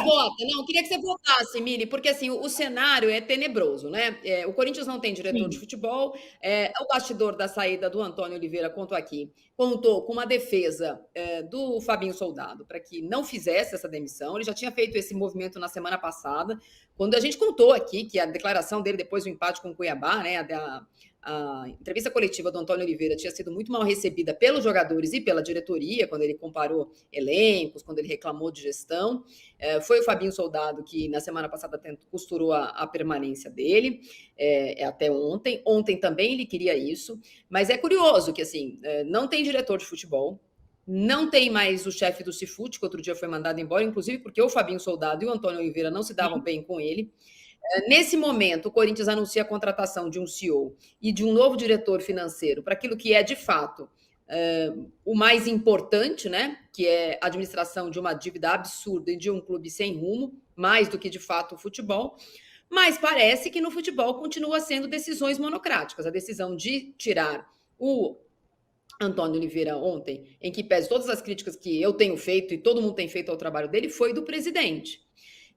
vota. Não, queria que você votasse, Mili, porque assim, o cenário é tenebroso, né? O Corinthians não tem diretor de Sim. futebol. O bastidor da saída do Antônio Oliveira contou com uma defesa do Fabinho Soldado para que não fizesse essa demissão. Ele já tinha feito esse movimento na semana passada, quando a gente contou aqui que a declaração dele depois do empate com o Cuiabá, né? A entrevista coletiva do Antônio Oliveira tinha sido muito mal recebida pelos jogadores e pela diretoria, quando ele comparou elencos, quando ele reclamou de gestão. Foi o Fabinho Soldado que, na semana passada, costurou a permanência dele, até ontem. Ontem também ele queria isso, mas é curioso que, assim, não tem diretor de futebol, não tem mais o chefe do Cifute, que outro dia foi mandado embora, inclusive porque o Fabinho Soldado e o Antônio Oliveira não se davam bem com ele. Nesse momento, o Corinthians anuncia a contratação de um CEO e de um novo diretor financeiro para aquilo que é, de fato, o mais importante, né? Que é a administração de uma dívida absurda e de um clube sem rumo, mais do que, de fato, o futebol. Mas parece que no futebol continua sendo decisões monocráticas. A decisão de tirar o Antônio Oliveira ontem, em que pese todas as críticas que eu tenho feito e todo mundo tem feito ao trabalho dele, foi do presidente.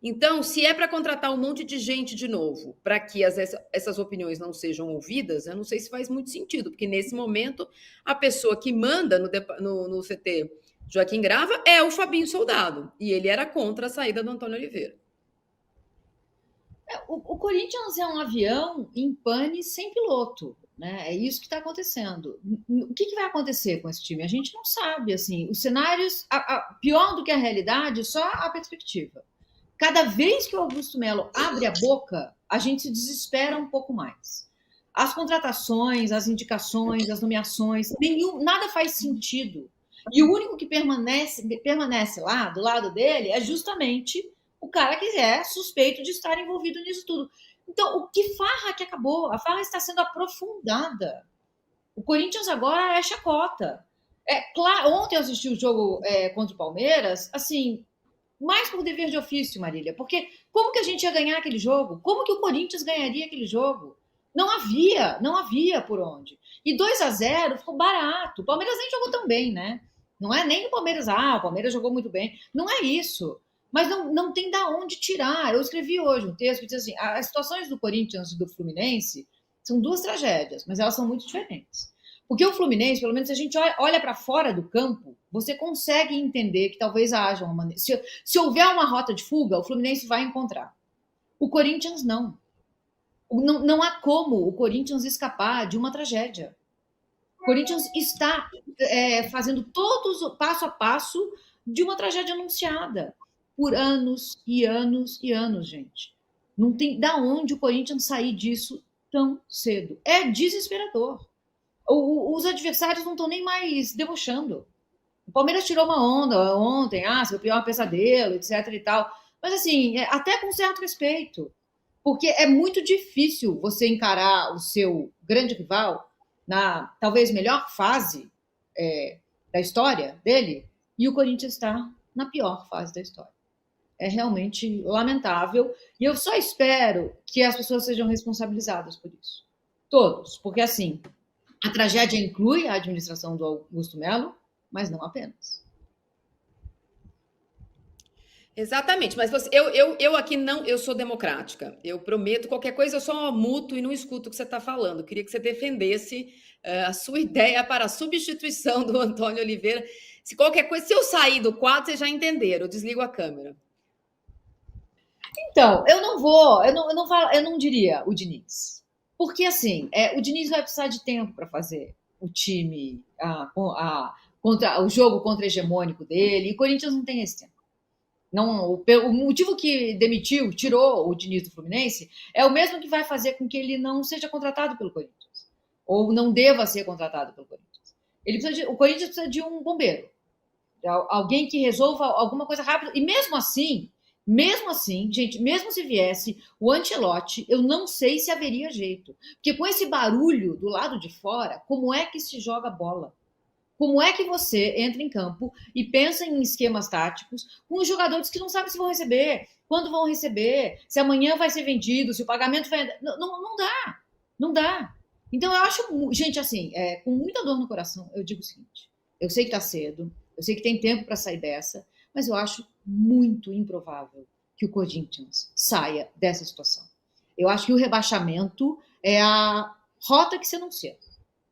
Então, se é para contratar um monte de gente de novo, para que essas opiniões não sejam ouvidas, eu não sei se faz muito sentido, porque nesse momento a pessoa que manda no CT Joaquim Grava é o Fabinho Soldado, e ele era contra a saída do Antônio Oliveira. O Corinthians é um avião em pane sem piloto, né? É isso que está acontecendo. O que vai acontecer com esse time? A gente não sabe. Assim, os cenários, pior do que a realidade, só a perspectiva. Cada vez que o Augusto Melo abre a boca, a gente se desespera um pouco mais. As contratações, as indicações, as nomeações, nada faz sentido. E o único que permanece lá, do lado dele, é justamente o cara que é suspeito de estar envolvido nisso tudo. Então, o que farra que acabou? A farra está sendo aprofundada. O Corinthians agora é chacota. Claro, ontem eu assisti o jogo contra o Palmeiras, assim, mais por dever de ofício, Marília, porque como que a gente ia ganhar aquele jogo? Como que o Corinthians ganharia aquele jogo? Não havia por onde. E 2-0 ficou barato. O Palmeiras nem jogou tão bem, né? Não é nem o Palmeiras, o Palmeiras jogou muito bem. Não é isso. Mas não tem da onde tirar. Eu escrevi hoje um texto que diz assim: as situações do Corinthians e do Fluminense são duas tragédias, mas elas são muito diferentes. Porque o Fluminense, pelo menos se a gente olha para fora do campo, você consegue entender que talvez haja uma maneira. Se houver uma rota de fuga, o Fluminense vai encontrar. O Corinthians não. Não há como o Corinthians escapar de uma tragédia. O Corinthians está fazendo todos o passo a passo de uma tragédia anunciada por anos e anos e anos, gente. Não tem da onde o Corinthians sair disso tão cedo. É desesperador. Os adversários não estão nem mais debochando. O Palmeiras tirou uma onda ontem, seu pior pesadelo, etc e tal. Mas assim, até com certo respeito. Porque é muito difícil você encarar o seu grande rival na talvez melhor fase da história dele, e o Corinthians está na pior fase da história. É realmente lamentável, e eu só espero que as pessoas sejam responsabilizadas por isso. Todos, porque assim, a tragédia inclui a administração do Augusto Melo, mas não apenas. Exatamente, mas eu aqui não, eu sou democrática. Eu prometo qualquer coisa, eu só muto e não escuto o que você está falando. Eu queria que você defendesse a sua ideia para a substituição do Antônio Oliveira. Se qualquer coisa, se eu sair do quadro, vocês já entenderam, eu desligo a câmera. Então, eu não diria o Diniz. Porque assim, o Diniz vai precisar de tempo para fazer o time, contra o jogo contra-hegemônico dele, e o Corinthians não tem esse tempo. Não, o motivo que tirou o Diniz do Fluminense, é o mesmo que vai fazer com que ele não seja contratado pelo Corinthians. Ou não deva ser contratado pelo Corinthians. O Corinthians precisa de um bombeiro. De alguém que resolva alguma coisa rápido. E mesmo assim, gente, mesmo se viesse o Ancelotti, eu não sei se haveria jeito. Porque com esse barulho do lado de fora, como é que se joga bola? Como é que você entra em campo e pensa em esquemas táticos com os jogadores que não sabem se vão receber, quando vão receber, se amanhã vai ser vendido, se o pagamento vai. Não dá. Não dá. Então, eu acho, gente, assim, com muita dor no coração, eu digo o seguinte: eu sei que está cedo, eu sei que tem tempo para sair dessa, mas eu acho muito improvável que o Corinthians saia dessa situação. Eu acho que o rebaixamento é a rota que se anuncia.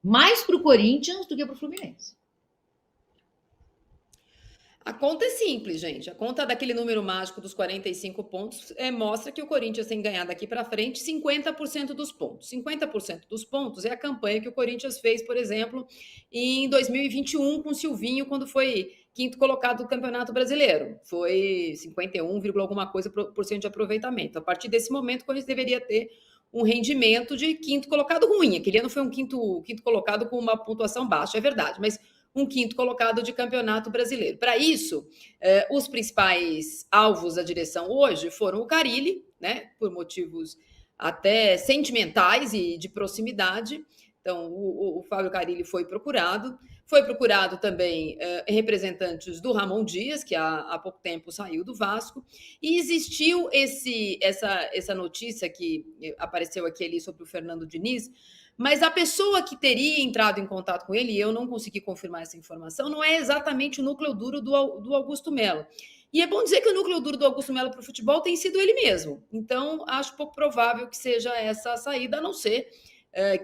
Mais para o Corinthians do que para o Fluminense. A conta é simples, gente. A conta daquele número mágico dos 45 pontos mostra que o Corinthians tem ganhado daqui para frente 50% dos pontos. 50% dos pontos é a campanha que o Corinthians fez, por exemplo, em 2021 com o Silvinho, quando foi quinto colocado do Campeonato Brasileiro. Foi 51, alguma coisa por cento de aproveitamento. A partir desse momento, o Corinthians deveria ter um rendimento de quinto colocado ruim. Aquele ano foi um quinto colocado com uma pontuação baixa, é verdade, mas um quinto colocado de campeonato brasileiro. Para isso, os principais alvos da direção hoje foram o Carille, né, por motivos até sentimentais e de proximidade. Então, o Fábio Carille foi procurado também representantes do Ramon Dias, que há pouco tempo saiu do Vasco, e existiu essa notícia que apareceu aqui ali sobre o Fernando Diniz, mas a pessoa que teria entrado em contato com ele, e eu não consegui confirmar essa informação, não é exatamente o núcleo duro do Augusto Melo. E é bom dizer que o núcleo duro do Augusto Melo para o futebol tem sido ele mesmo. Então, acho pouco provável que seja essa a saída, a não ser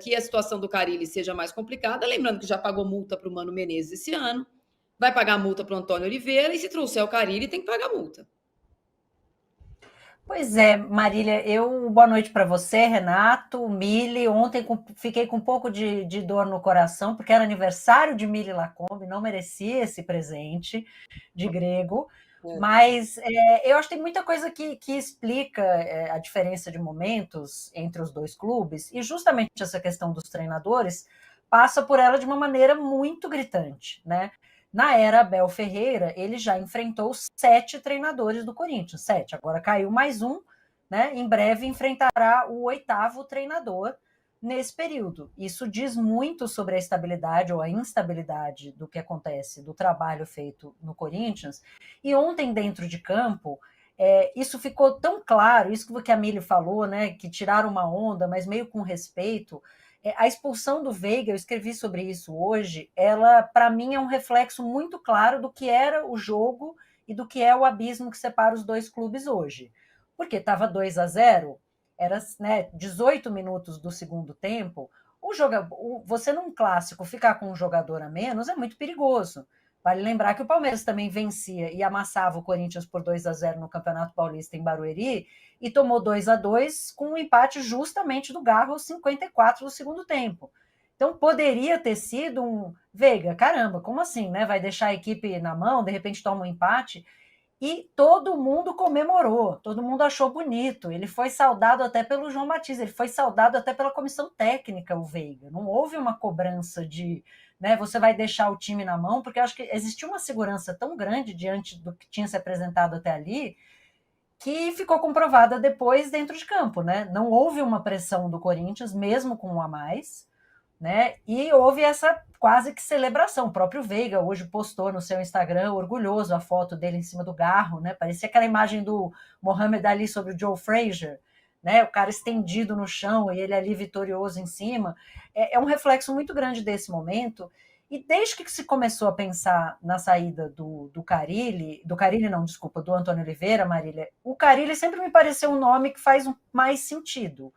que a situação do Carille seja mais complicada. Lembrando que já pagou multa para o Mano Menezes esse ano, vai pagar multa para o Antônio Oliveira, e se trouxer o Carille, tem que pagar multa. Pois é, Marília, boa noite para você, Renato, Mili. Ontem fiquei com um pouco de dor no coração, porque era aniversário de Mili Lacombe, não merecia esse presente de grego, mas eu acho que tem muita coisa que explica a diferença de momentos entre os dois clubes, e justamente essa questão dos treinadores passa por ela de uma maneira muito gritante, né? Na era Abel Ferreira, ele já enfrentou 7 treinadores do Corinthians. 7, agora caiu mais um, né? Em breve enfrentará o 8º treinador nesse período. Isso diz muito sobre a estabilidade ou a instabilidade do que acontece, do trabalho feito no Corinthians. E ontem, dentro de campo, isso ficou tão claro, isso que a Mili falou, né? Que tiraram uma onda, mas meio com respeito. A expulsão do Veiga, eu escrevi sobre isso hoje, ela, para mim, é um reflexo muito claro do que era o jogo e do que é o abismo que separa os dois clubes hoje. Porque estava 2-0, era, né, 18 minutos do segundo tempo, você num clássico ficar com um jogador a menos é muito perigoso. Vale lembrar que o Palmeiras também vencia e amassava o Corinthians por 2-0 no Campeonato Paulista em Barueri, e tomou 2-2 com um empate justamente do Garro aos 54 do segundo tempo. Então poderia ter sido um Veiga, caramba, como assim, né? Vai deixar a equipe na mão, de repente toma um empate. E todo mundo comemorou, todo mundo achou bonito. Ele foi saudado até pelo João Batista, ele foi saudado até pela comissão técnica, o Veiga. Não houve uma cobrança de, né, você vai deixar o time na mão, porque eu acho que existia uma segurança tão grande diante do que tinha se apresentado até ali, que ficou comprovada depois dentro de campo, né? Não houve uma pressão do Corinthians, mesmo com um a mais, né? E houve essa quase que celebração. O próprio Veiga hoje postou no seu Instagram, orgulhoso, a foto dele em cima do Garro, né? Parecia aquela imagem do Mohamed Ali sobre o Joe Frazier, né? O cara estendido no chão e ele ali vitorioso em cima. É um reflexo muito grande desse momento. E desde que se começou a pensar na saída do Carille não, desculpa, do Antônio Oliveira, Marília, o Carille sempre me pareceu um nome que faz mais sentido.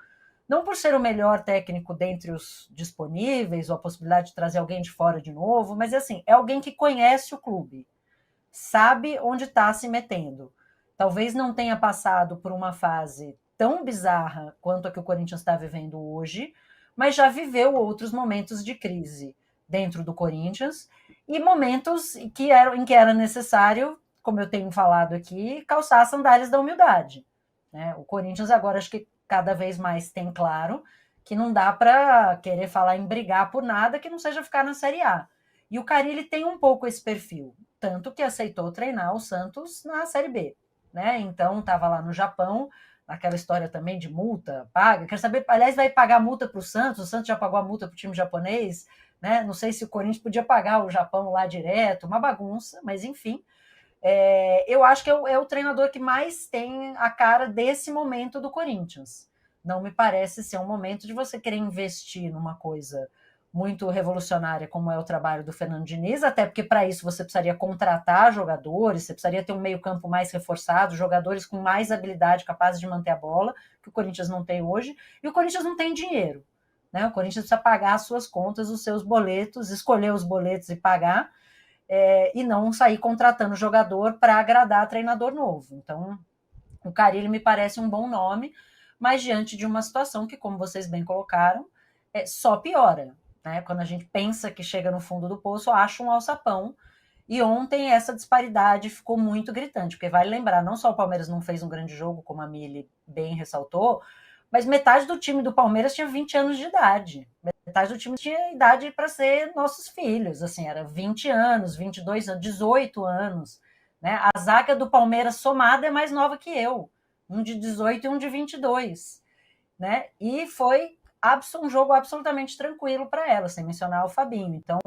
Não por ser o melhor técnico dentre os disponíveis, ou a possibilidade de trazer alguém de fora de novo, mas assim, é alguém que conhece o clube, sabe onde está se metendo. Talvez não tenha passado por uma fase tão bizarra quanto a que o Corinthians está vivendo hoje, mas já viveu outros momentos de crise dentro do Corinthians e momentos em que era necessário, como eu tenho falado aqui, calçar as sandálias da humildade, né? O Corinthians agora acho que cada vez mais tem claro que não dá para querer falar em brigar por nada que não seja ficar na Série A. E o Carille tem um pouco esse perfil, tanto que aceitou treinar o Santos na Série B, né? Então estava lá no Japão, aquela história também de multa, paga. Quero saber, aliás, vai pagar multa para o Santos já pagou a multa para o time japonês, né? Não sei se o Corinthians podia pagar o Japão lá direto, uma bagunça, mas enfim. Eu acho que é o treinador que mais tem a cara desse momento do Corinthians. Não me parece ser um momento de você querer investir numa coisa muito revolucionária como é o trabalho do Fernando Diniz, até porque para isso você precisaria contratar jogadores, você precisaria ter um meio-campo mais reforçado, jogadores com mais habilidade, capazes de manter a bola, que o Corinthians não tem hoje, e o Corinthians não tem dinheiro, né? O Corinthians precisa pagar as suas contas, os seus boletos, escolher os boletos e pagar, e não sair contratando jogador para agradar treinador novo. Então, o Carille me parece um bom nome, mas diante de uma situação que, como vocês bem colocaram, só piora. Né? Quando a gente pensa que chega no fundo do poço, acha um alçapão. E ontem essa disparidade ficou muito gritante, porque vale lembrar, não só o Palmeiras não fez um grande jogo, como a Mili bem ressaltou, mas metade do time do Palmeiras tinha 20 anos de idade. Metade do time tinha idade para ser nossos filhos, assim, era 20 anos, 22 anos, 18 anos. Né? A zaga do Palmeiras somada é mais nova que eu, um de 18 e um de 22. Né? E foi um jogo absolutamente tranquilo para ela, sem mencionar o Fabinho. Então,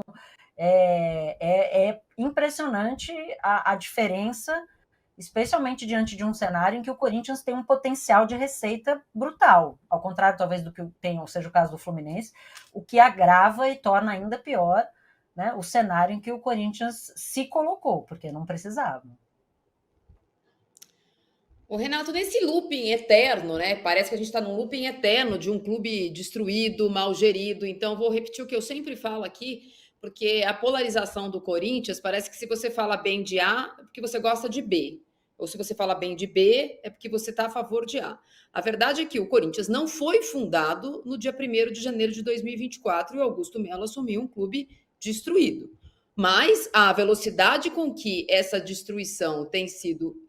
é impressionante a diferença, especialmente diante de um cenário em que o Corinthians tem um potencial de receita brutal, ao contrário, talvez, do que seja o caso do Fluminense, o que agrava e torna ainda pior, né, o cenário em que o Corinthians se colocou, porque não precisava. O Renato, nesse looping eterno, né? Parece que a gente está num looping eterno de um clube destruído, mal gerido. Então, vou repetir o que eu sempre falo aqui, porque a polarização do Corinthians parece que se você fala bem de A, é porque você gosta de B. Ou se você fala bem de B, é porque você está a favor de A. A verdade é que o Corinthians não foi fundado no dia 1º de janeiro de 2024 e o Augusto Melo assumiu um clube destruído. Mas a velocidade com que essa destruição tem sido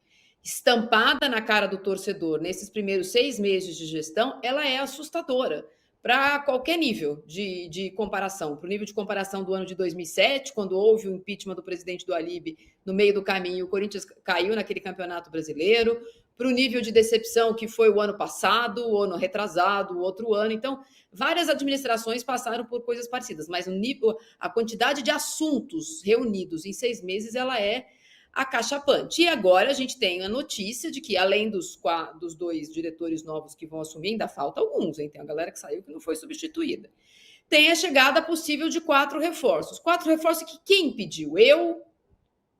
estampada na cara do torcedor nesses primeiros 6 meses de gestão, ela é assustadora para qualquer nível de comparação. Para o nível de comparação do ano de 2007, quando houve o impeachment do presidente do Alibe no meio do caminho, o Corinthians caiu naquele campeonato brasileiro, para o nível de decepção que foi o ano passado, o ano retrasado, o outro ano. Então, várias administrações passaram por coisas parecidas, mas a quantidade de assuntos reunidos em 6 meses, ela é acachapante. E agora a gente tem a notícia de que, além dos 2 diretores novos que vão assumir, ainda falta alguns, hein? Tem a galera que saiu que não foi substituída. Tem a chegada possível de 4 reforços. 4 reforços que quem pediu? Eu,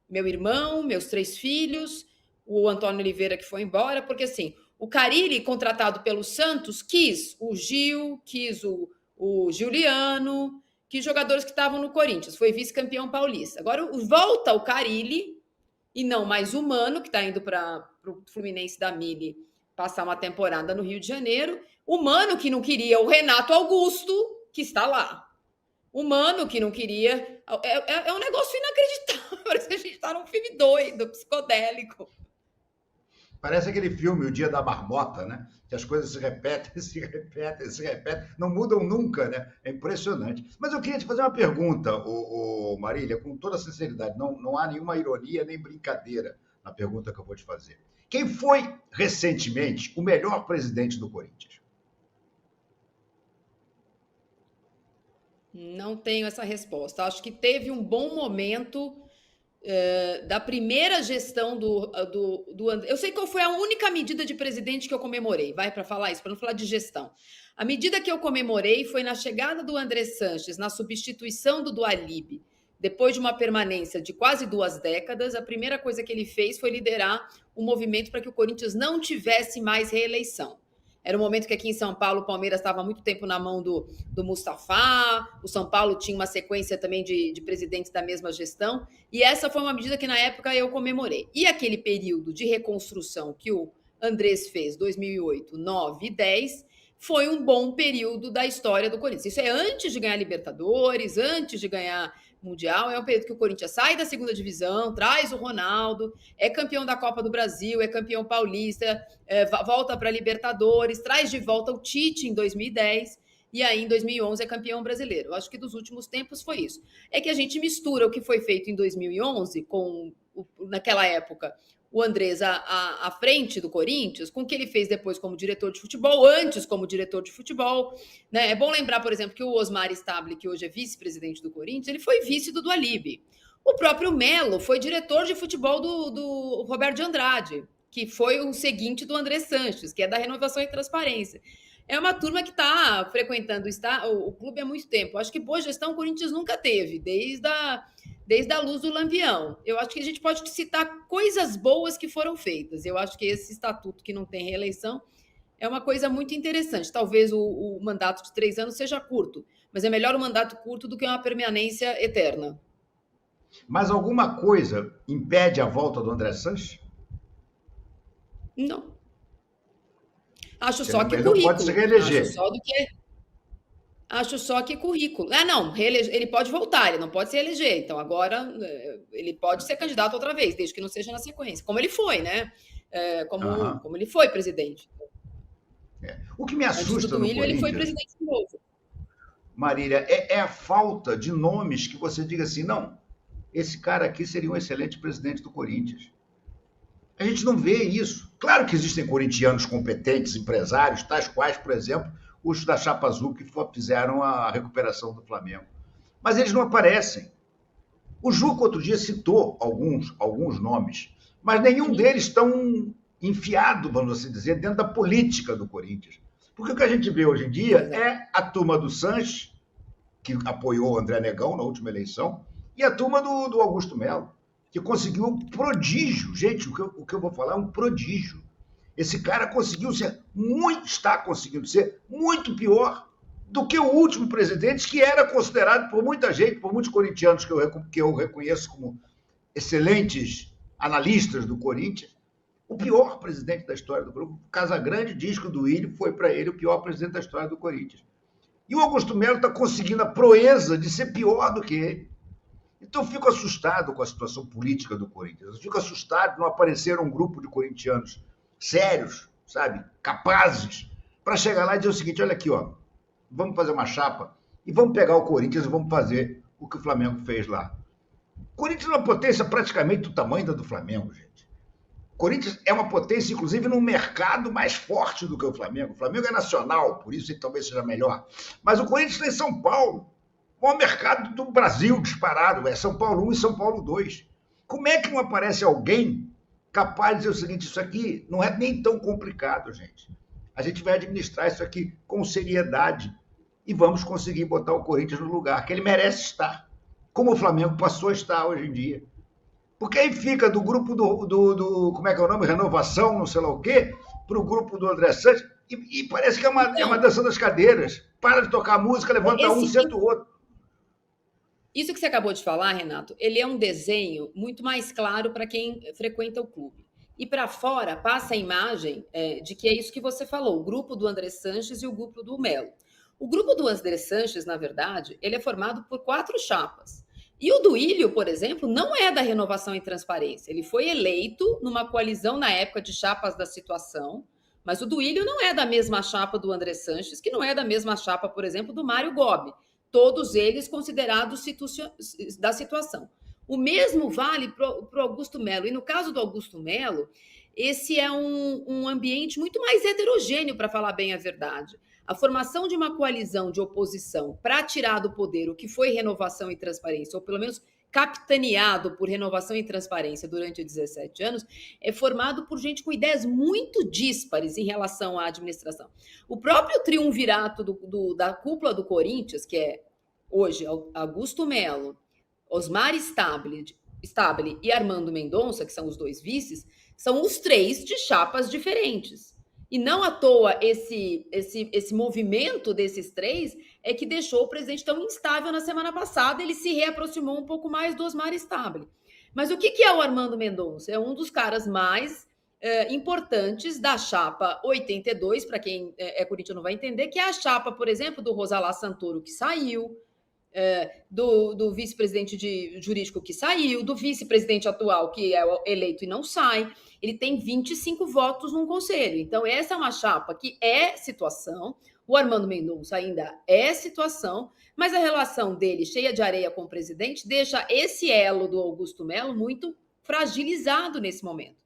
meu irmão, meus 3 filhos, o Antônio Oliveira que foi embora, porque assim, o Carille, contratado pelo Santos, quis o Gil, quis o Giuliano, que jogadores que estavam no Corinthians, foi vice-campeão paulista. Agora volta o Carille, e não mais o Mano, que está indo para o Fluminense da Mili passar uma temporada no Rio de Janeiro. O Mano que não queria o Renato Augusto, que está lá. O Mano que não queria... É um negócio inacreditável. Parece que a gente está num filme doido, psicodélico. Parece aquele filme, O Dia da Marmota, né? Que as coisas se repetem, se repetem, se repetem, não mudam nunca, né? É impressionante. Mas eu queria te fazer uma pergunta, Marília, com toda sinceridade, não há nenhuma ironia nem brincadeira na pergunta que eu vou te fazer. Quem foi, recentemente, o melhor presidente do Corinthians? Não tenho essa resposta. Acho que teve um bom momento... da primeira gestão do André. Eu sei qual foi a única medida de presidente que eu comemorei, vai, para falar isso, para não falar de gestão. A medida que eu comemorei foi na chegada do André Sanches, na substituição do Alibe, depois de uma permanência de quase 2 décadas. A primeira coisa que ele fez foi liderar um movimento para que o Corinthians não tivesse mais reeleição. Era um momento que aqui em São Paulo o Palmeiras estava há muito tempo na mão do Mustafa, o São Paulo tinha uma sequência também de presidentes da mesma gestão, e essa foi uma medida que na época eu comemorei. E aquele período de reconstrução que o Andrés fez, 2008, 9 e 10, foi um bom período da história do Corinthians. Isso é antes de ganhar Libertadores, antes de ganhar Mundial, é um período que o Corinthians sai da 2ª divisão, traz o Ronaldo, é campeão da Copa do Brasil, é campeão paulista, volta para Libertadores, traz de volta o Tite em 2010 e aí em 2011 é campeão brasileiro. Eu acho que dos últimos tempos foi isso. É que a gente mistura o que foi feito em 2011 com, naquela época, o Andrés à frente do Corinthians, com o que ele fez depois como diretor de futebol, antes como diretor de futebol. Né? É bom lembrar, por exemplo, que o Osmar Stabile, que hoje é vice-presidente do Corinthians, ele foi vice do Alibe. O próprio Melo foi diretor de futebol do Roberto de Andrade, que foi o seguinte do André Sanches, que é da Renovação e Transparência. É uma turma que está frequentando o clube há muito tempo. Acho que boa gestão o Corinthians nunca teve, desde a luz do Lampião. Eu acho que a gente pode citar coisas boas que foram feitas. Eu acho que esse estatuto que não tem reeleição é uma coisa muito interessante. Talvez o mandato de 3 anos seja curto, mas é melhor um mandato curto do que uma permanência eterna. Mas alguma coisa impede a volta do André Sanches? Não. Acho Você só não, que ele não pode se currículo. reeleger. Acho só que currículo. Não, ele pode voltar, ele não pode se eleger. Então, agora, ele pode ser candidato outra vez, desde que não seja na sequência. Como ele foi, né? Aham. Como ele foi presidente. O que me Antes do assusta no Duílio, ele foi Corinthians, presidente de novo. Marília, é a falta de nomes que você diga assim, não, esse cara aqui seria um excelente presidente do Corinthians. A gente não vê isso. Claro que existem corintianos competentes, empresários, tais quais, por exemplo, os da Chapa Azul que fizeram a recuperação do Flamengo. Mas eles não aparecem. O Juca outro dia citou alguns nomes, mas nenhum deles tão enfiado, vamos assim dizer, dentro da política do Corinthians. Porque o que a gente vê hoje em dia é a turma do Sanches, que apoiou o André Negão na última eleição, e a turma do Augusto Melo, que conseguiu um prodígio. Gente, o que eu vou falar é um prodígio. Esse cara está conseguindo ser muito pior do que o último presidente, que era considerado por muita gente, por muitos corintianos que eu reconheço como excelentes analistas do Corinthians, o pior presidente da história do grupo. Casagrande diz que o Duílio foi para ele o pior presidente da história do Corinthians. E o Augusto Melo está conseguindo a proeza de ser pior do que ele. Então eu fico assustado com a situação política do Corinthians. Eu fico assustado de não aparecer um grupo de corintianos sérios, sabe, capazes, para chegar lá e dizer o seguinte, olha aqui, ó, vamos fazer uma chapa e vamos pegar o Corinthians e vamos fazer o que o Flamengo fez lá. O Corinthians é uma potência praticamente do tamanho da do Flamengo, gente. O Corinthians é uma potência, inclusive, num mercado mais forte do que o Flamengo. O Flamengo é nacional, por isso ele talvez seja melhor. Mas o Corinthians está em São Paulo. O maior mercado do Brasil disparado é São Paulo 1 e São Paulo 2. Como é que não aparece alguém capaz de dizer o seguinte, isso aqui não é nem tão complicado, gente. A gente vai administrar isso aqui com seriedade e vamos conseguir botar o Corinthians no lugar que ele merece estar, como o Flamengo passou a estar hoje em dia. Porque aí fica do grupo como é que é o nome? Renovação, não sei lá o quê, para o grupo do André Sanches, e parece que é uma dança das cadeiras. Para de tocar música, levanta um, senta o outro. Isso que você acabou de falar, Renato, ele é um desenho muito mais claro para quem frequenta o clube. E para fora passa a imagem de que é isso que você falou, o grupo do André Sanches e o grupo do Melo. O grupo do André Sanches, na verdade, ele é formado por 4 chapas. E o Duílio, por exemplo, não é da Renovação e Transparência. Ele foi eleito numa coalizão na época de chapas da situação, mas o Duílio não é da mesma chapa do André Sanches, que não é da mesma chapa, por exemplo, do Mário Gobi. Todos eles considerados da situação. O mesmo vale para o Augusto Melo. E no caso do Augusto Melo, esse é um ambiente muito mais heterogêneo, para falar bem a verdade. A formação de uma coalizão de oposição para tirar do poder o que foi Renovação e Transparência, ou pelo menos capitaneado por Renovação e Transparência durante 17 anos, é formado por gente com ideias muito díspares em relação à administração. O próprio triunvirato da cúpula do Corinthians, que é hoje Augusto Melo, Osmar Stabile e Armando Mendonça, que são os 2 vices, são os 3 de chapas diferentes. E não à toa esse movimento desses 3 é que deixou o presidente tão instável na semana passada. Ele se reaproximou um pouco mais do Osmar Stabile. Mas o que é o Armando Mendonça? É um dos caras mais importantes da chapa 82, para quem é corintiano vai entender, que é a chapa, por exemplo, do Rosalá Santoro, que saiu, do vice-presidente jurídico que saiu, do vice-presidente atual que é eleito e não sai. Ele tem 25 votos num conselho. Então, essa é uma chapa que é situação. O Armando Mendonça ainda é situação, mas a relação dele, cheia de areia com o presidente, deixa esse elo do Augusto Melo muito fragilizado nesse momento.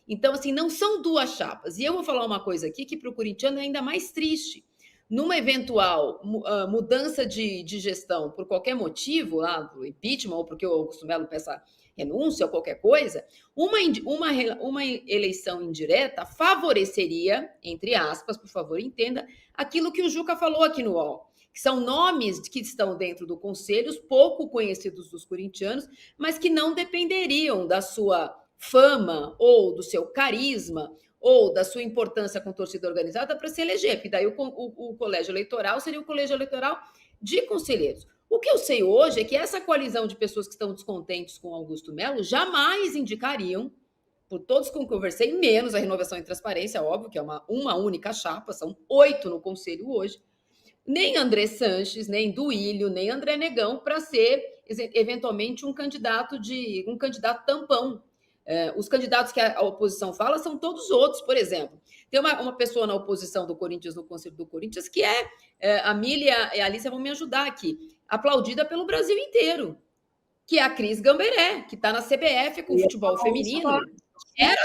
Então, assim, não são 2 chapas. E eu vou falar uma coisa aqui que para o corintiano é ainda mais triste. Numa eventual mudança de gestão por qualquer motivo, lá do impeachment, ou porque o Augusto Melo peça renúncia ou qualquer coisa, uma eleição indireta favoreceria, entre aspas, por favor, entenda, aquilo que o Juca falou aqui no UOL, que são nomes que estão dentro do conselho, pouco conhecidos dos corintianos, mas que não dependeriam da sua fama ou do seu carisma ou da sua importância com torcida organizada para se eleger, porque daí o colégio eleitoral seria o colégio eleitoral de conselheiros. O que eu sei hoje é que essa coalizão de pessoas que estão descontentes com Augusto Melo jamais indicariam, por todos com que eu conversei, menos a Renovação e Transparência, óbvio, que é uma única chapa, são 8 no conselho hoje, nem André Sanches, nem Duílio, nem André Negão, para ser eventualmente um candidato tampão. Os candidatos que a oposição fala são todos outros, por exemplo. Tem uma pessoa na oposição do Corinthians, no Conselho do Corinthians, que a Mília e a Alicia vão me ajudar aqui, aplaudida pelo Brasil inteiro, que é a Cris Gamberé, que está na CBF com o futebol feminino. Era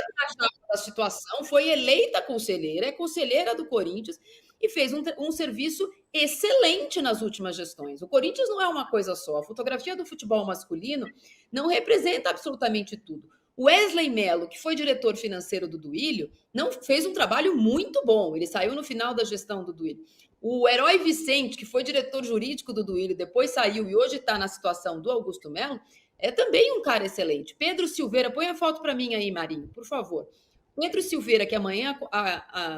da situação, foi eleita conselheira, é conselheira do Corinthians e fez um serviço excelente nas últimas gestões. O Corinthians não é uma coisa só. A fotografia do futebol masculino não representa absolutamente tudo. O Wesley Mello, que foi diretor financeiro do Duílio, não fez um trabalho muito bom. Ele saiu no final da gestão do Duílio. O Herói Vicente, que foi diretor jurídico do Duílio, depois saiu e hoje está na situação do Augusto Melo, é também um cara excelente. Pedro Silveira, põe a foto para mim aí, Marinho, por favor. Pedro Silveira, que amanhã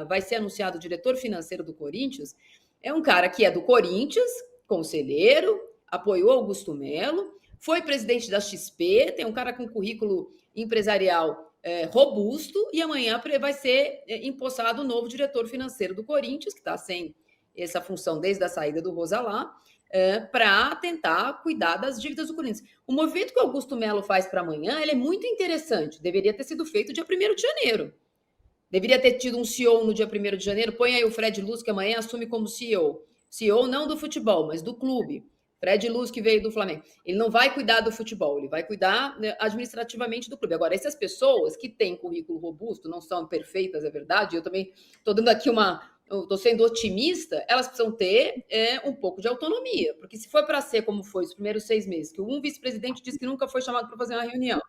vai ser anunciado diretor financeiro do Corinthians, é um cara que é do Corinthians, conselheiro, apoiou Augusto Melo, foi presidente da XP, tem um cara com currículo empresarial robusto, e amanhã vai ser empossado o novo diretor financeiro do Corinthians, que está sem essa função desde a saída do Rosalá, para tentar cuidar das dívidas do Corinthians. O movimento que o Augusto Melo faz para amanhã, ele é muito interessante, deveria ter sido feito dia 1º de janeiro. Deveria ter tido um CEO no dia 1º de janeiro, põe aí o Fred Luz, que amanhã assume como CEO. CEO não do futebol, mas do clube. Fred Luz, que veio do Flamengo. Ele não vai cuidar do futebol, ele vai cuidar administrativamente do clube. Agora, essas pessoas que têm currículo robusto, não são perfeitas, é verdade, eu também estou dando aqui estou sendo otimista, elas precisam ter um pouco de autonomia, porque se for para ser como foi os primeiros 6 meses, que um vice-presidente disse que nunca foi chamado para fazer uma reunião,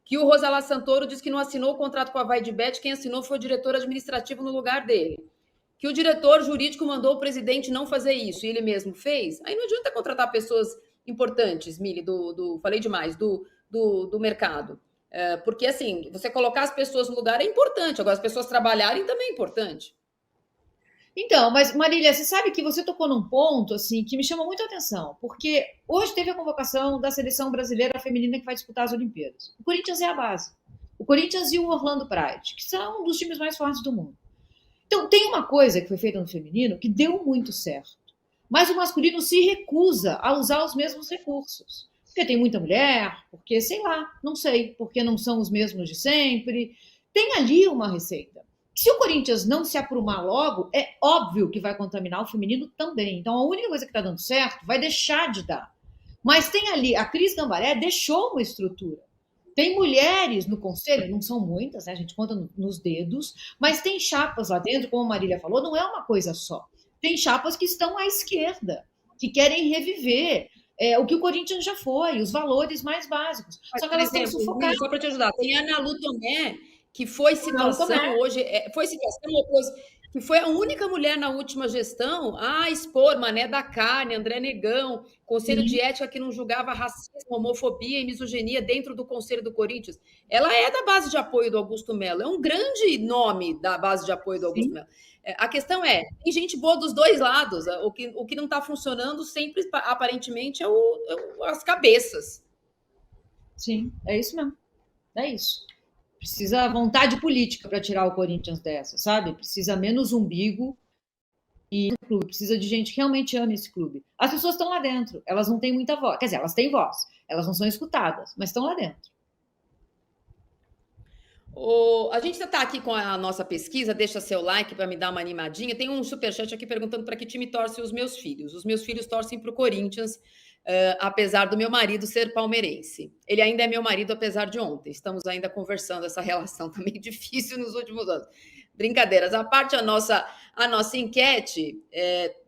que o Rosalá Santoro disse que não assinou o contrato com a Vaidbet, quem assinou foi o diretor administrativo no lugar dele, que o diretor jurídico mandou o presidente não fazer isso, e ele mesmo fez, aí não adianta contratar pessoas importantes, Mili, falei demais, do mercado, porque assim, você colocar as pessoas no lugar é importante, agora as pessoas trabalharem também é importante. Então, mas Marília, você sabe que você tocou num ponto assim que me chama muito a atenção, porque hoje teve a convocação da seleção brasileira feminina que vai disputar as Olimpíadas. O Corinthians é a base. O Corinthians e o Orlando Pride, que são um dos times mais fortes do mundo. Então, tem uma coisa que foi feita no feminino que deu muito certo, mas o masculino se recusa a usar os mesmos recursos. Porque tem muita mulher, porque, sei lá, não sei, porque não são os mesmos de sempre. Tem ali uma receita. Se o Corinthians não se aprumar logo, é óbvio que vai contaminar o feminino também. Então, a única coisa que está dando certo vai deixar de dar. Mas tem ali, a Cris Gambaré deixou uma estrutura. Tem mulheres no conselho, não são muitas, né? A gente conta nos dedos, mas tem chapas lá dentro, como a Marília falou, não é uma coisa só. Tem chapas que estão à esquerda, que querem reviver o que o Corinthians já foi, os valores mais básicos. Mas, só que elas estão sufocadas. Só para te ajudar, tem a Ana Lu Tomé, que foi situação hoje, que foi a única mulher na última gestão a expor Mané da Carne, André Negão, Conselho de Ética que não julgava racismo, homofobia e misoginia dentro do Conselho do Corinthians. Ela é da base de apoio do Augusto Melo, é um grande nome da base de apoio do Augusto Melo. A questão tem gente boa dos dois lados, o que não está funcionando sempre, aparentemente, as cabeças. Sim, é isso mesmo, é isso. Precisa vontade política para tirar o Corinthians dessa, sabe? Precisa menos umbigo e o clube. Precisa de gente que realmente ame esse clube. As pessoas estão lá dentro, elas não têm muita voz. Quer dizer, elas têm voz, elas não são escutadas, mas estão lá dentro. A gente está aqui com a nossa pesquisa, deixa seu like para me dar uma animadinha. Tem um superchat aqui perguntando para que time torcem os meus filhos. Os meus filhos torcem para o Corinthians, apesar do meu marido ser palmeirense. Ele ainda é meu marido, apesar de ontem. Estamos ainda conversando, essa relação tá meio difícil nos últimos anos. Brincadeiras à parte, a nossa enquete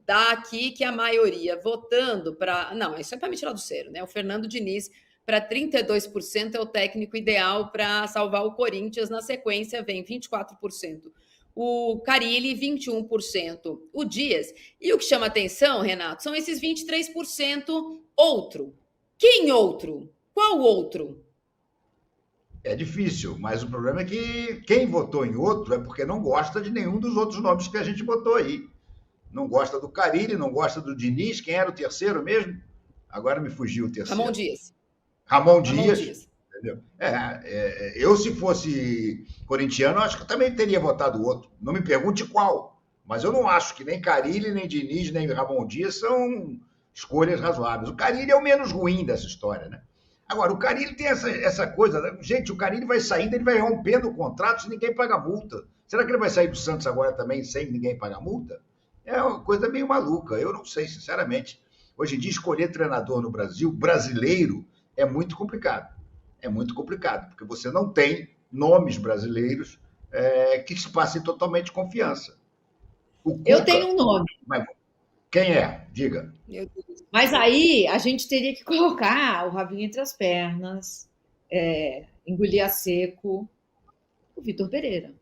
dá aqui que a maioria votando para... Não, isso é para me tirar do sério, né? O Fernando Diniz para 32% é o técnico ideal para salvar o Corinthians. Na sequência, vem 24%. O Carille, 21%. O Dias. E o que chama atenção, Renato, são esses 23% outro. Quem outro? Qual outro? É difícil, mas o problema é que quem votou em outro é porque não gosta de nenhum dos outros nomes que a gente botou aí. Não gosta do Carille, não gosta do Diniz. Quem era o terceiro mesmo? Agora me fugiu o terceiro. Ramon Dias. Ramon Dias. Entendeu? Eu, se fosse corintiano, acho que também teria votado o outro. Não me pergunte qual, mas eu não acho que nem Carille, nem Diniz, nem Ramon Dias são escolhas razoáveis. O Carille é o menos ruim dessa história, né? Agora, o Carille tem essa coisa... Gente, o Carille vai saindo, ele vai rompendo o contrato se ninguém paga multa. Será que ele vai sair do Santos agora também sem ninguém pagar multa? É uma coisa meio maluca. Eu não sei, sinceramente. Hoje em dia, escolher treinador no Brasil, brasileiro, é muito complicado. É muito complicado, porque você não tem nomes brasileiros que se passem totalmente confiança. Eu tenho um nome. Mas quem é? Diga. Mas aí a gente teria que colocar o rabinho entre as pernas, engolir a seco, o Vitor Pereira.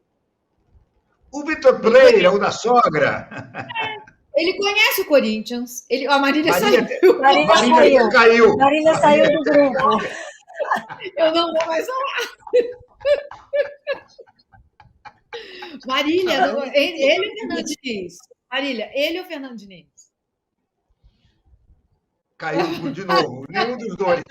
O Vitor Pereira, o da sogra. Ele conhece o Corinthians. A Marília saiu. Marília caiu. Marília saiu do grupo. Eu não vou mais falar. Marília, ele ou Fernando Diniz? Marília, ele ou Fernando Diniz? Caiu de novo, nenhum dos dois.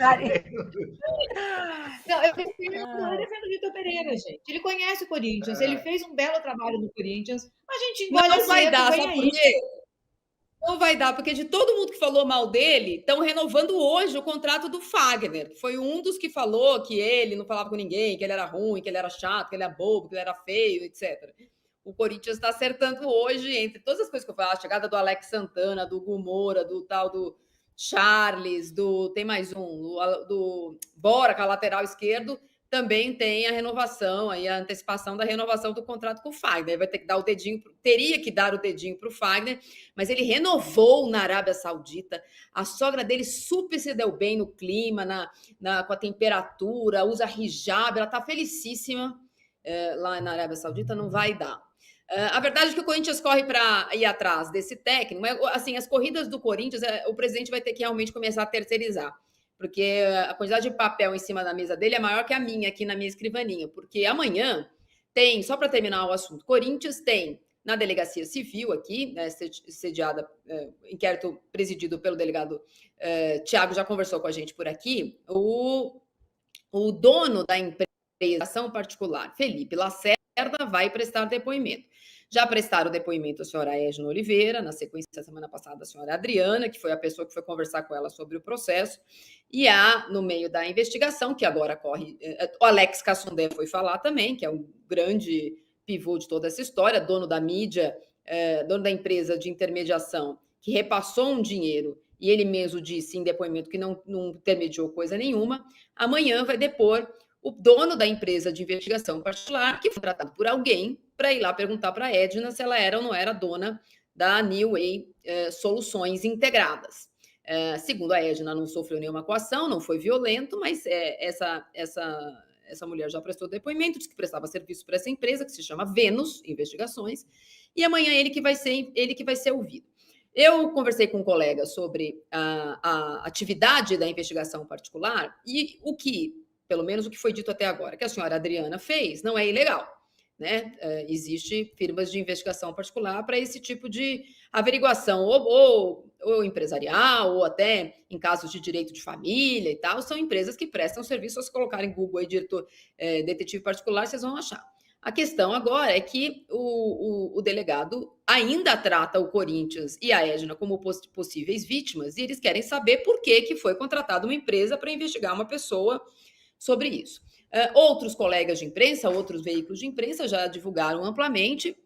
Não, eu defendo o Vitor Pereira, gente. Ele conhece o Corinthians, ele fez um belo trabalho no Corinthians. A gente engole não vai dar, vem sabe aí. por quê? Não vai dar, porque de todo mundo que falou mal dele, estão renovando hoje o contrato do Fagner, que foi um dos que falou que ele não falava com ninguém, que ele era ruim, que ele era chato, que ele era bobo, que ele era feio, etc. O Corinthians está acertando hoje, entre todas as coisas que eu falo, a chegada do Alex Santana, do Gumora, do tal do Charles, tem mais um, do Bora, com a lateral esquerdo, também tem a renovação, aí a antecipação da renovação do contrato com o Fagner. Vai ter que dar o dedinho, teria que dar o dedinho para o Fagner, mas ele renovou na Arábia Saudita. A sogra dele super se deu bem no clima, com a temperatura, usa hijab, ela está felicíssima lá na Arábia Saudita, não vai dar. A verdade é que o Corinthians corre para ir atrás desse técnico, mas assim, as corridas do Corinthians, o presidente vai ter que realmente começar a terceirizar, porque a quantidade de papel em cima da mesa dele é maior que a minha aqui na minha escrivaninha, porque amanhã tem, só para terminar o assunto, Corinthians tem na delegacia civil aqui, né, sediada, inquérito presidido pelo delegado Tiago, já conversou com a gente por aqui, o dono da empresa ação particular, Felipe Lacerda, vai prestar depoimento. Já prestaram depoimento a senhora Edna Oliveira, na sequência da semana passada a senhora Adriana, que foi a pessoa que foi conversar com ela sobre o processo, e há, no meio da investigação, que agora corre, o Alex Cassundé foi falar também, que é um grande pivô de toda essa história, dono da mídia, dono da empresa de intermediação, que repassou um dinheiro, e ele mesmo disse em depoimento que não intermediou coisa nenhuma. Amanhã vai depor o dono da empresa de investigação particular, que foi tratado por alguém para ir lá perguntar para a Edna se ela era ou não era dona da New Way Soluções Integradas. Segundo a Edna, não sofreu nenhuma coação, não foi violento, mas essa mulher já prestou depoimento, disse que prestava serviço para essa empresa, que se chama Vênus Investigações, e amanhã ele que vai ser ouvido. Eu conversei com um colega sobre a atividade da investigação particular e pelo menos o que foi dito até agora, que a senhora Adriana fez, não é ilegal, né? Existe firmas de investigação particular para esse tipo de averiguação, ou empresarial, ou até em casos de direito de família e tal, são empresas que prestam serviço. Se colocarem em Google aí, detetive particular, vocês vão achar. A questão agora é que o delegado ainda trata o Corinthians e a Edna como possíveis vítimas, e eles querem saber por que foi contratada uma empresa para investigar uma pessoa sobre isso. Outros colegas de imprensa, outros veículos de imprensa já divulgaram amplamente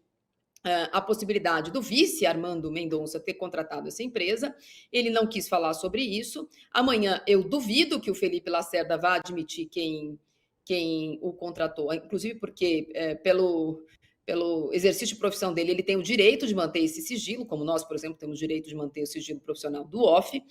a possibilidade do vice Armando Mendonça ter contratado essa empresa. Ele não quis falar sobre isso. Amanhã eu duvido que o Felipe Lacerda vá admitir quem o contratou, inclusive porque pelo exercício de profissão dele, ele tem o direito de manter esse sigilo, como nós, por exemplo, temos o direito de manter o sigilo profissional do OFF,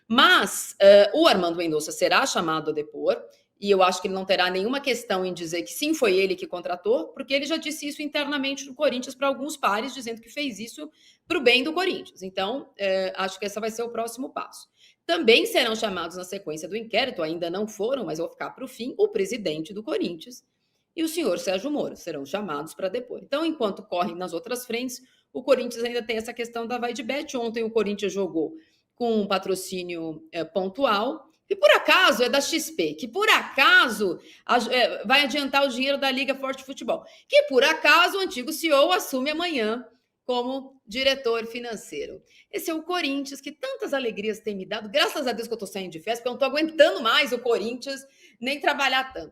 mas o Armando Mendonça será chamado a depor, e eu acho que ele não terá nenhuma questão em dizer que sim, foi ele que contratou, porque ele já disse isso internamente no Corinthians para alguns pares, dizendo que fez isso para o bem do Corinthians. Então, acho que esse vai ser o próximo passo. Também serão chamados na sequência do inquérito, ainda não foram, mas vou ficar para o fim, o presidente do Corinthians e o senhor Sérgio Moro serão chamados para depor. Então, enquanto correm nas outras frentes, o Corinthians ainda tem essa questão da vai de bet. Ontem o Corinthians jogou com um patrocínio pontual, que por acaso é da XP, que por acaso vai adiantar o dinheiro da Liga Forte Futebol, que por acaso o antigo CEO assume amanhã como diretor financeiro. Esse é o Corinthians, que tantas alegrias tem me dado. Graças a Deus que eu estou saindo de festa, porque eu não estou aguentando mais o Corinthians, nem trabalhar tanto.